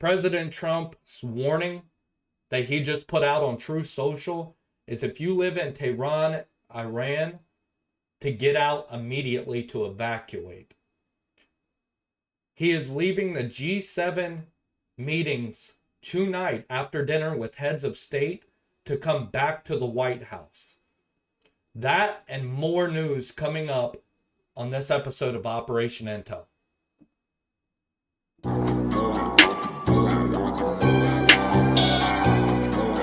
President Trump's warning that he just put out on True Social is if you live in Tehran, Iran, to get out immediately to evacuate. He is leaving the G7 meetings tonight after dinner with heads of state to come back to the White House. That and more news coming up on this episode of Operation Intel.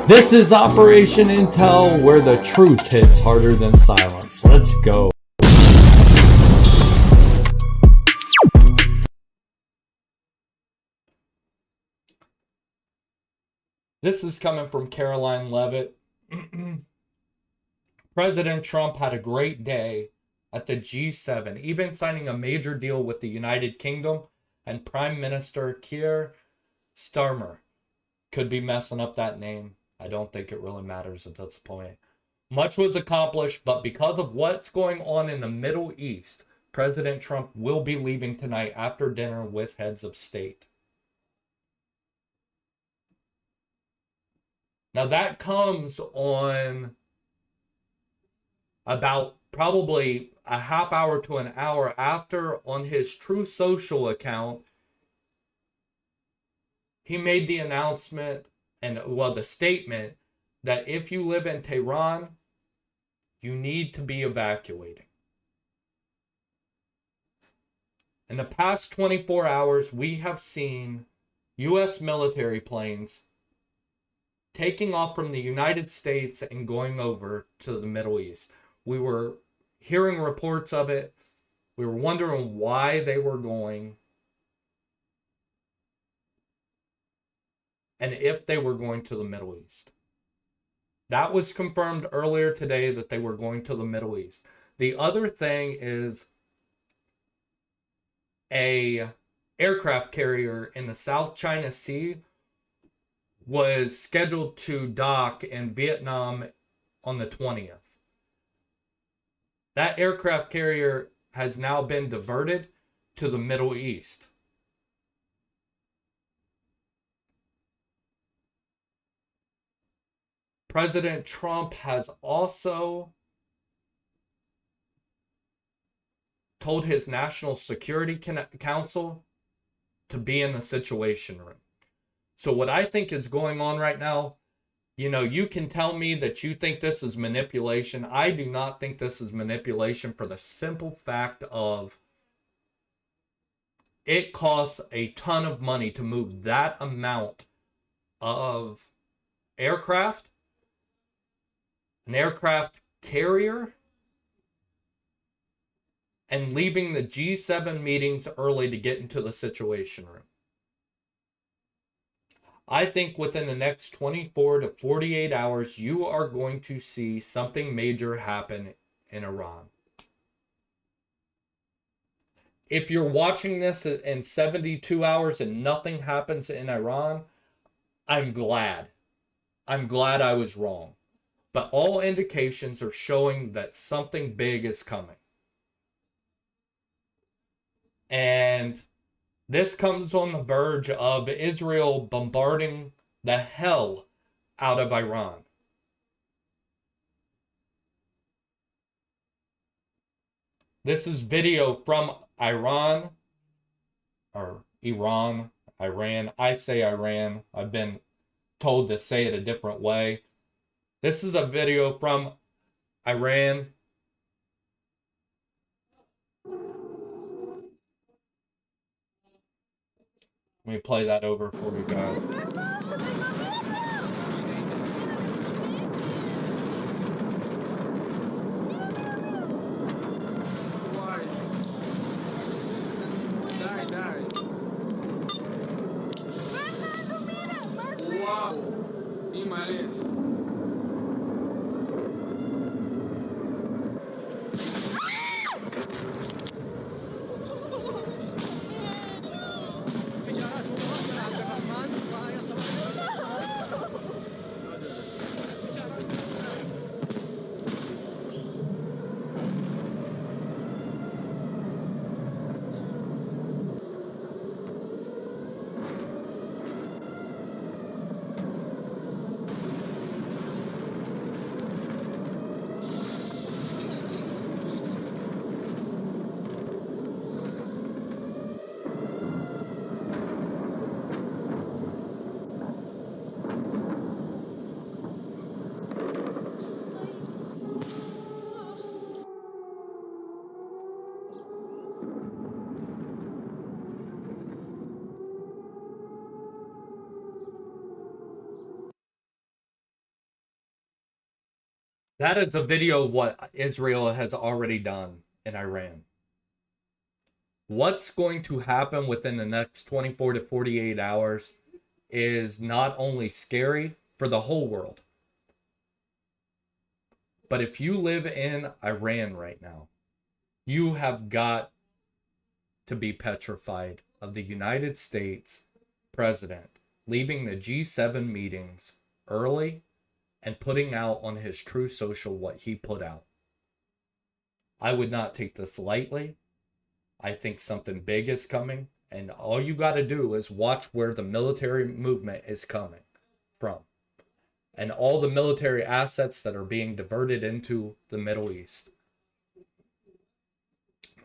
This is Operation Intel, where the truth hits harder than silence. Let's go. This is coming from Caroline Levitt. President Trump had a great day at the G7, even signing a major deal with the United Kingdom and Prime Minister Keir Starmer. Could be messing up that name. I don't think it really matters at this point. Much was accomplished, but because of what's going on in the Middle East, President Trump will be leaving tonight after dinner with heads of state. Now that comes on about probably a half hour to an hour after, on his True Social account, he made the announcement the statement that if you live in Tehran, you need to be evacuating. In the past 24 hours, we have seen U.S. military planes taking off from the United States and going over to the Middle East. We were hearing reports of it. We were wondering why they were going and if they were going to the Middle East. That was confirmed earlier today that they were going to the Middle East. The other thing is a aircraft carrier in the South China Sea was scheduled to dock in Vietnam on the 20th. That aircraft carrier has now been diverted to the Middle East. President Trump has also told his National Security Council to be in the Situation Room. So what I think is going on right now, you can tell me that you think this is manipulation. I do not think this is manipulation, for the simple fact of it costs a ton of money to move that amount of aircraft, an aircraft carrier, and leaving the G7 meetings early to get into the Situation Room. I think within the next 24 to 48 hours, you are going to see something major happen in Iran. If you're watching this in 72 hours and nothing happens in Iran, I'm glad. I'm glad I was wrong. But all indications are showing that something big is coming. And this comes on the verge of Israel bombarding the hell out of Iran. This is video from Iran. I say Iran. I've been told to say it a different way. This is a video from Iran. Let me play that over for you guys. That is a video of what Israel has already done in Iran. What's going to happen within the next 24 to 48 hours is not only scary for the whole world, but if you live in Iran right now, you have got to be petrified of the United States president leaving the G7 meetings early and putting out on his Truth Social what he put out. I would not take this lightly. I think something big is coming, and all you got to do is watch where the military movement is coming from and all the military assets that are being diverted into the Middle East.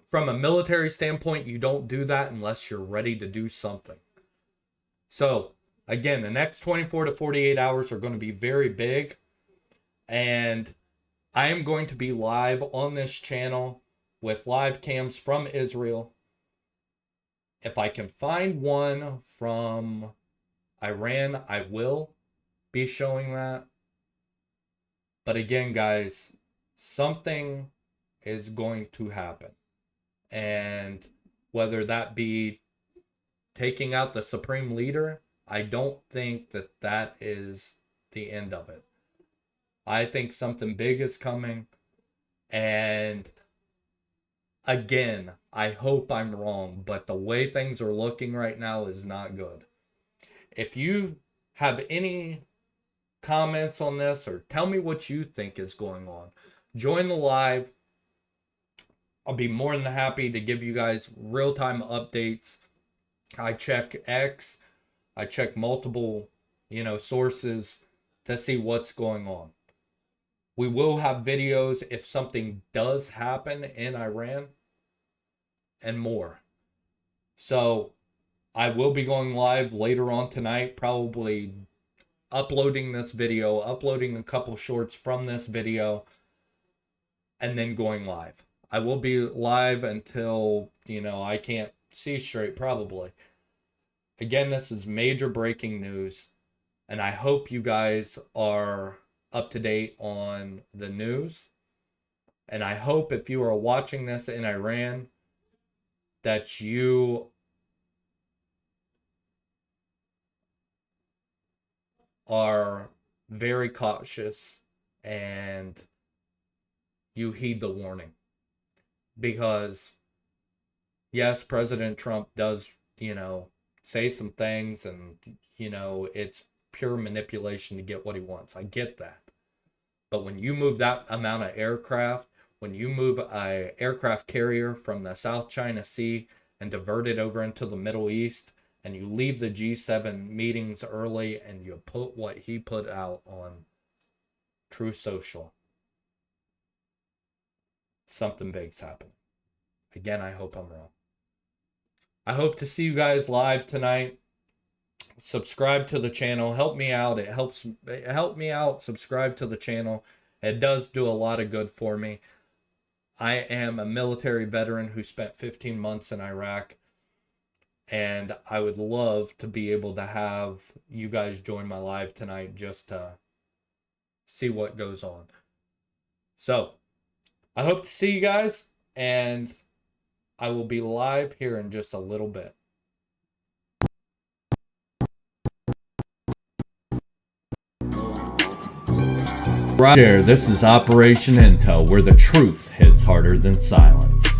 From a military standpoint, you don't do that unless you're ready to do something. So, again, the next 24 to 48 hours are going to be very big, and I am going to be live on this channel with live cams from Israel. If I can find one from Iran, I will be showing that. But again, guys, something is going to happen. And whether that be taking out the supreme leader, I don't think that that is the end of it. I think something big is coming. And again, I hope I'm wrong, but the way things are looking right now is not good. If you have any comments on this or tell me what you think is going on, join the live. I'll be more than happy to give you guys real-time updates. I check X. I check multiple, sources to see what's going on. We will have videos if something does happen in Iran and more. So I will be going live later on tonight, probably uploading this video, uploading a couple shorts from this video, and then going live. I will be live until, I can't see straight, probably. Again, this is major breaking news, and I hope you guys are up to date on the news. And I hope if you are watching this in Iran, that you are very cautious and you heed the warning. Because, yes, President Trump does, say some things and, it's pure manipulation to get what he wants. I get that. But when you move that amount of aircraft, when you move an aircraft carrier from the South China Sea and divert it over into the Middle East, and you leave the G7 meetings early and you put what he put out on Truth Social, something big's happening. Again, I hope I'm wrong. I hope to see you guys live tonight. Subscribe to the channel. Help me out. Help me out. Subscribe to the channel. It does do a lot of good for me. I am a military veteran who spent 15 months in Iraq. And I would love to be able to have you guys join my live tonight just to see what goes on. So, I hope to see you guys, and I will be live here in just a little bit. Right there, this is Operation Intel, where the truth hits harder than silence.